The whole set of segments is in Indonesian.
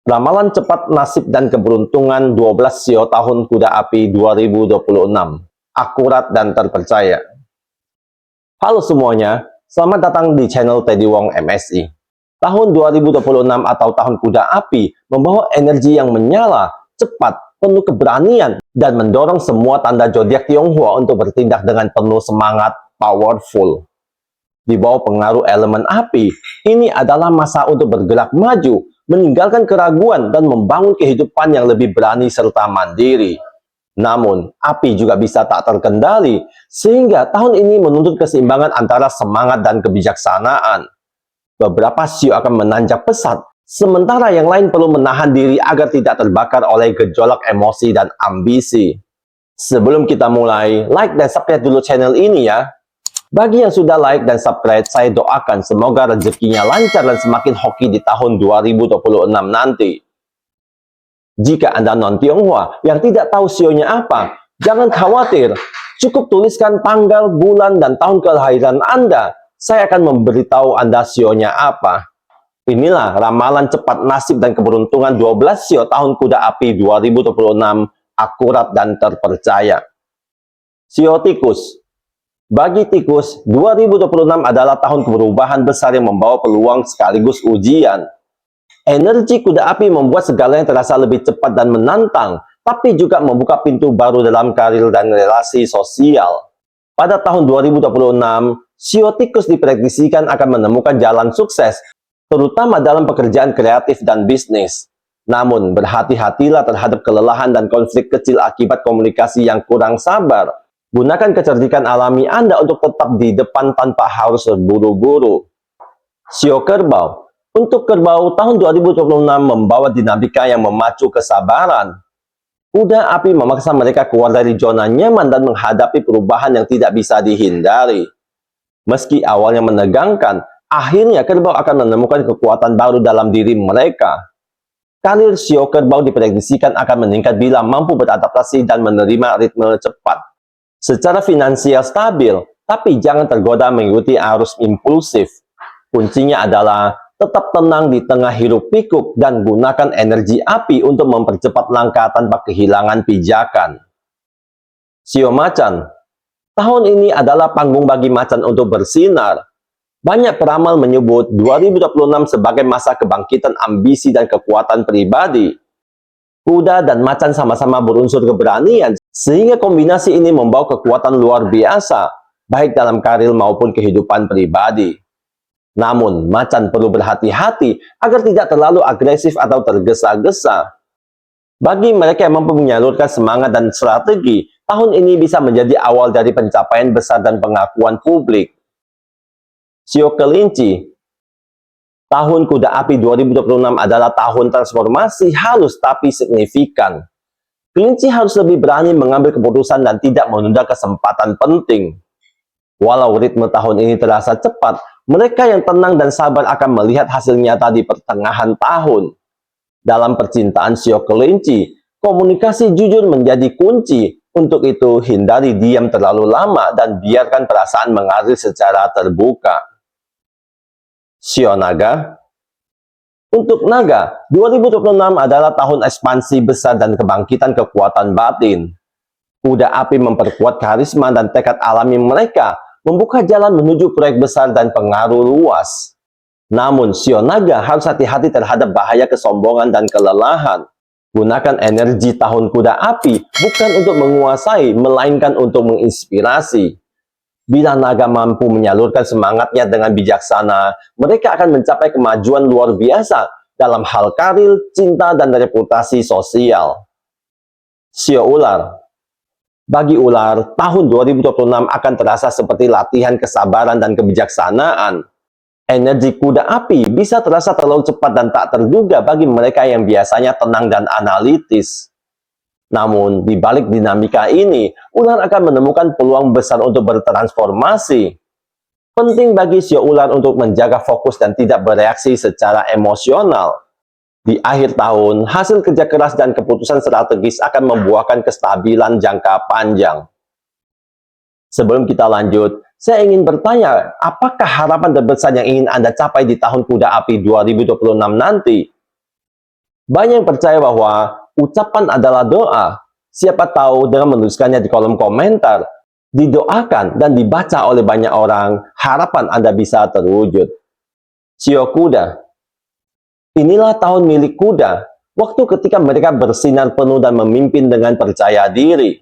Ramalan cepat nasib dan keberuntungan 12 sio tahun kuda api 2026. Akurat dan terpercaya. Halo semuanya, selamat datang di channel Teddy Wong MSI. Tahun 2026 atau tahun kuda api membawa energi yang menyala, cepat, penuh keberanian, dan mendorong semua tanda zodiak Tionghoa untuk bertindak dengan penuh semangat, powerful. Di bawah pengaruh elemen api, ini adalah masa untuk bergerak maju, meninggalkan keraguan dan membangun kehidupan yang lebih berani serta mandiri. Namun, api juga bisa tak terkendali, sehingga tahun ini menuntut keseimbangan antara semangat dan kebijaksanaan. Beberapa sio akan menanjak pesat, sementara yang lain perlu menahan diri agar tidak terbakar oleh gejolak emosi dan ambisi. Sebelum kita mulai, like dan subscribe dulu channel ini ya. Bagi yang sudah like dan subscribe, saya doakan semoga rezekinya lancar dan semakin hoki di tahun 2026 nanti. Jika Anda non-Tionghoa yang tidak tahu sionya apa, jangan khawatir. Cukup tuliskan tanggal, bulan, dan tahun kelahiran Anda. Saya akan memberitahu Anda sionya apa. Inilah ramalan cepat nasib dan keberuntungan 12 sio tahun kuda api 2026, akurat dan terpercaya. Sio tikus. Bagi tikus, 2026 adalah tahun perubahan besar yang membawa peluang sekaligus ujian. Energi kuda api membuat segalanya terasa lebih cepat dan menantang, tapi juga membuka pintu baru dalam karir dan relasi sosial. Pada tahun 2026, sio tikus diprediksikan akan menemukan jalan sukses, terutama dalam pekerjaan kreatif dan bisnis. Namun, berhati-hatilah terhadap kelelahan dan konflik kecil akibat komunikasi yang kurang sabar. Gunakan kecerdikan alami Anda untuk tetap di depan tanpa harus terburu-buru. Sio kerbau. Untuk kerbau, tahun 2026 membawa dinamika yang memacu kesabaran. Kuda api memaksa mereka keluar dari zona nyaman dan menghadapi perubahan yang tidak bisa dihindari. Meski awalnya menegangkan, akhirnya kerbau akan menemukan kekuatan baru dalam diri mereka. Karir sio kerbau diprediksikan akan meningkat bila mampu beradaptasi dan menerima ritme cepat. Secara finansial stabil, tapi jangan tergoda mengikuti arus impulsif. Kuncinya adalah tetap tenang di tengah hiruk-pikuk dan gunakan energi api untuk mempercepat langkah tanpa kehilangan pijakan. Sio macan. Tahun ini adalah panggung bagi macan untuk bersinar. Banyak peramal menyebut 2026 sebagai masa kebangkitan ambisi dan kekuatan pribadi. Kuda dan macan sama-sama berunsur keberanian, sehingga kombinasi ini membawa kekuatan luar biasa, baik dalam karir maupun kehidupan pribadi. Namun, macan perlu berhati-hati agar tidak terlalu agresif atau tergesa-gesa. Bagi mereka yang mampu menyalurkan semangat dan strategi, tahun ini bisa menjadi awal dari pencapaian besar dan pengakuan publik. Sio kelinci. Tahun kuda api 2026 adalah tahun transformasi halus tapi signifikan. Kelinci harus lebih berani mengambil keputusan dan tidak menunda kesempatan penting. Walau ritme tahun ini terasa cepat, mereka yang tenang dan sabar akan melihat hasil nyata di pertengahan tahun. Dalam percintaan sio kelinci, komunikasi jujur menjadi kunci. Untuk itu, hindari diam terlalu lama dan biarkan perasaan mengalir secara terbuka. Sio naga. Untuk naga, 2026 adalah tahun ekspansi besar dan kebangkitan kekuatan batin. Kuda api memperkuat karisma dan tekad alami mereka, membuka jalan menuju proyek besar dan pengaruh luas. Namun, sio naga harus hati-hati terhadap bahaya kesombongan dan kelelahan. Gunakan energi tahun kuda api bukan untuk menguasai, melainkan untuk menginspirasi. Bila naga mampu menyalurkan semangatnya dengan bijaksana, mereka akan mencapai kemajuan luar biasa dalam hal karir, cinta, dan reputasi sosial. Sio ular. Bagi ular, tahun 2026 akan terasa seperti latihan kesabaran dan kebijaksanaan. Energi kuda api bisa terasa terlalu cepat dan tak terduga bagi mereka yang biasanya tenang dan analitis. Namun, di balik dinamika ini, ular akan menemukan peluang besar untuk bertransformasi. Penting bagi sio ular untuk menjaga fokus dan tidak bereaksi secara emosional. Di akhir tahun, hasil kerja keras dan keputusan strategis akan membuahkan kestabilan jangka panjang. Sebelum kita lanjut, saya ingin bertanya, apakah harapan terbesar yang ingin Anda capai di tahun kuda api 2026 nanti? Banyak yang percaya bahwa ucapan adalah doa. Siapa tahu dengan menuliskannya di kolom komentar, didoakan dan dibaca oleh banyak orang, harapan Anda bisa terwujud. Sio kuda. Inilah tahun milik kuda, waktu ketika mereka bersinar penuh dan memimpin dengan percaya diri.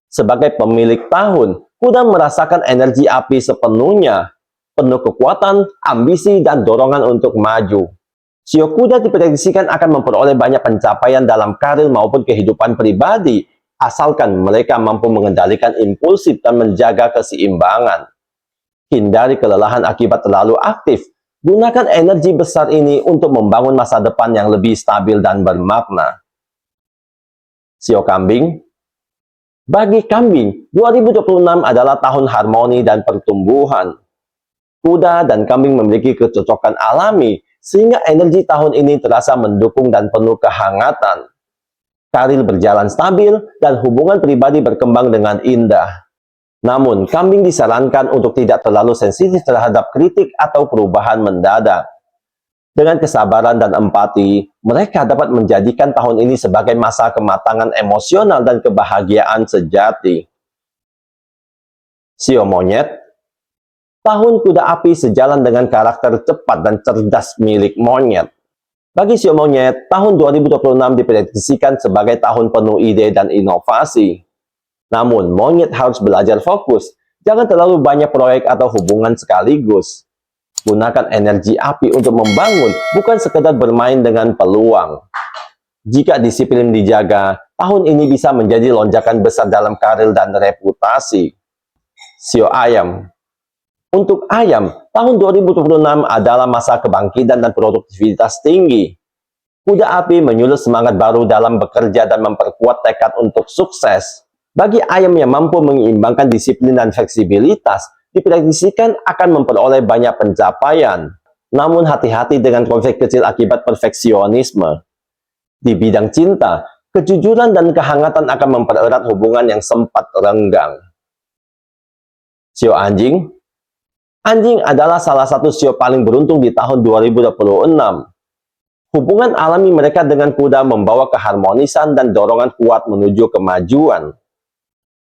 Sebagai pemilik tahun, kuda merasakan energi api sepenuhnya, penuh kekuatan, ambisi, dan dorongan untuk maju. Sio kuda diprediksikan akan memperoleh banyak pencapaian dalam karir maupun kehidupan pribadi, asalkan mereka mampu mengendalikan impulsif dan menjaga keseimbangan. Hindari kelelahan akibat terlalu aktif. Gunakan energi besar ini untuk membangun masa depan yang lebih stabil dan bermakna. Sio kambing. Bagi kambing, 2026 adalah tahun harmoni dan pertumbuhan. Kuda dan kambing memiliki kecocokan alami, sehingga energi tahun ini terasa mendukung dan penuh kehangatan. Karir berjalan stabil dan hubungan pribadi berkembang dengan indah. Namun, kambing disarankan untuk tidak terlalu sensitif terhadap kritik atau perubahan mendadak. Dengan kesabaran dan empati, mereka dapat menjadikan tahun ini sebagai masa kematangan emosional dan kebahagiaan sejati. Sio monyet. Tahun kuda api sejalan dengan karakter cepat dan cerdas milik monyet. Bagi sio monyet, tahun 2026 diprediksikan sebagai tahun penuh ide dan inovasi. Namun, monyet harus belajar fokus. Jangan terlalu banyak proyek atau hubungan sekaligus. Gunakan energi api untuk membangun, bukan sekedar bermain dengan peluang. Jika disiplin dijaga, tahun ini bisa menjadi lonjakan besar dalam karir dan reputasi. Sio ayam. Untuk ayam, tahun 2026 adalah masa kebangkitan dan produktivitas tinggi. Kuda api menyulut semangat baru dalam bekerja dan memperkuat tekad untuk sukses. Bagi ayam yang mampu menyeimbangkan disiplin dan fleksibilitas, diprediksikan akan memperoleh banyak pencapaian. Namun hati-hati dengan konflik kecil akibat perfeksionisme. Di bidang cinta, kejujuran dan kehangatan akan mempererat hubungan yang sempat renggang. Sio anjing. Anjing adalah salah satu sio paling beruntung di tahun 2026. Hubungan alami mereka dengan kuda membawa keharmonisan dan dorongan kuat menuju kemajuan.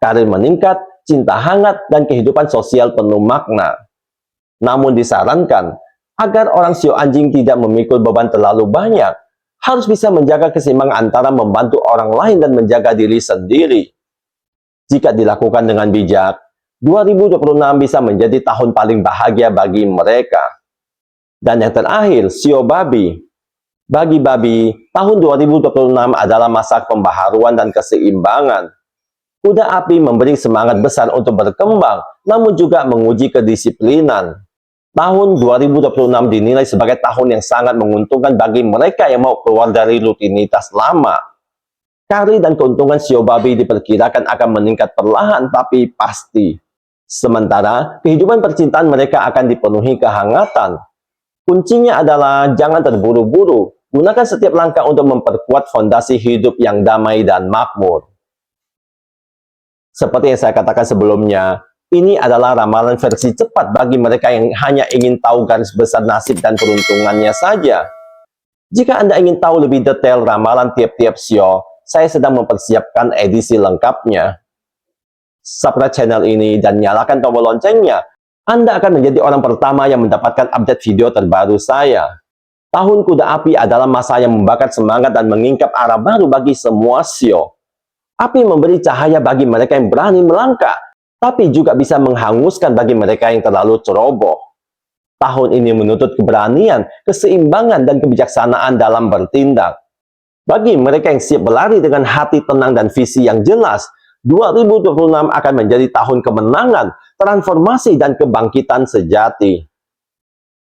Karir meningkat, cinta hangat, dan kehidupan sosial penuh makna. Namun disarankan, agar orang sio anjing tidak memikul beban terlalu banyak, harus bisa menjaga keseimbangan antara membantu orang lain dan menjaga diri sendiri. Jika dilakukan dengan bijak, 2026 bisa menjadi tahun paling bahagia bagi mereka. Dan yang terakhir, sio babi. Bagi babi, tahun 2026 adalah masa pembaharuan dan keseimbangan. Kuda api memberi semangat besar untuk berkembang, namun juga menguji kedisiplinan. Tahun 2026 dinilai sebagai tahun yang sangat menguntungkan bagi mereka yang mau keluar dari rutinitas lama. Karir dan keuntungan sio babi diperkirakan akan meningkat perlahan tapi pasti. Sementara, kehidupan percintaan mereka akan dipenuhi kehangatan. Kuncinya adalah jangan terburu-buru. Gunakan setiap langkah untuk memperkuat fondasi hidup yang damai dan makmur. Seperti yang saya katakan sebelumnya, ini adalah ramalan versi cepat bagi mereka yang hanya ingin tahu garis besar nasib dan peruntungannya saja. Jika Anda ingin tahu lebih detail ramalan tiap-tiap sio, saya sedang mempersiapkan edisi lengkapnya. Subscribe channel ini dan nyalakan tombol loncengnya. Anda akan menjadi orang pertama yang mendapatkan update video terbaru saya. Tahun kuda api adalah masa yang membakar semangat dan mengingkap arah baru bagi semua sio. Api memberi cahaya bagi mereka yang berani melangkah, tapi juga bisa menghanguskan bagi mereka yang terlalu ceroboh. Tahun ini menuntut keberanian, keseimbangan, dan kebijaksanaan dalam bertindak. Bagi mereka yang siap berlari dengan hati tenang dan visi yang jelas, 2026 akan menjadi tahun kemenangan, transformasi, dan kebangkitan sejati.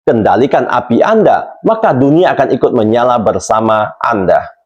Kendalikan api Anda, maka dunia akan ikut menyala bersama Anda.